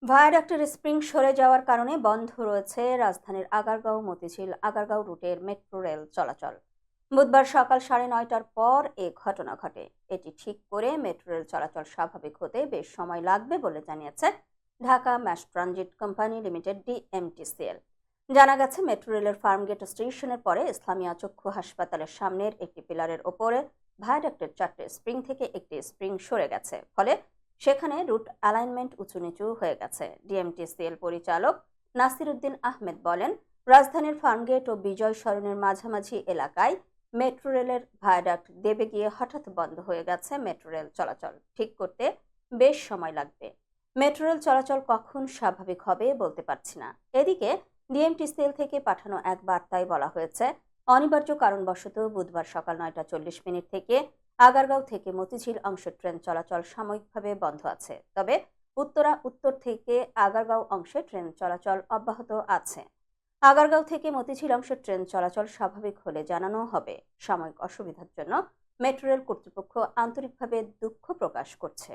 ভায়াডাক্টের spring সরে যাওয়ার কারণে বন্ধ রয়েছে রাজধানীর আগারগাঁও মতিঝিল আগারগাঁও রুটের মেট্রো রেল চলাচল। বুধবার সকাল 9:30টার পর এ ঘটনা ঘটে। এটি ঠিক করে মেট্রো রেল চলাচল স্বাভাবিক হতে বেশ সময় লাগবে বলে জানিয়েছে Dhaka mass transit company limited DMTCL. জানা গেছে, মেট্রো রেলের ফার্মগেট স্টেশনের পরে ইসলামিয়া চক্ষু হাসপাতালের সামনের একটি পিলারের ওপরে ভায়াডাক্টের 4টে স্প্রিং থেকে একটি স্প্রিং সরে গেছে, ফলে সেখানে রুট অ্যালাইনমেন্ট উঁচু নিচু হয়ে গেছে। ডিএমটিসিএল পরিচালক নাসির উদ্দিন আহমেদ বলেন, রাজধানীর ফার্মগেট ও বিজয় সরণের মাঝামাঝি এলাকায় মেট্রো রেলের ভায়াডাক্ট দেবে গিয়ে হঠাৎ বন্ধ হয়ে গেছে। মেট্রো রেল চলাচল ঠিক করতে বেশ সময় লাগবে। মেট্রো রেল চলাচল কখন স্বাভাবিক হবে বলতে পারছি না। এদিকে ডিএমটিসিএল থেকে পাঠানো এক বার্তায় বলা হয়েছে, অনিবার্য কারণবশত বুধবার সকাল 9:40 থেকে আগারগাঁও থেকে মতিঝিল অংশের ট্রেন চলাচল সাময়িকভাবে বন্ধ আছে। তবে উত্তর থেকে আগারগাঁও অংশে ট্রেন চলাচল অব্যাহত আছে। আগারগাঁও থেকে মতিঝিল অংশের ট্রেন চলাচল স্বাভাবিক হলে জানানো হবে। সাময়িক অসুবিধার জন্য মেট্রো রেল কর্তৃপক্ষ আন্তরিকভাবে দুঃখ প্রকাশ করছে।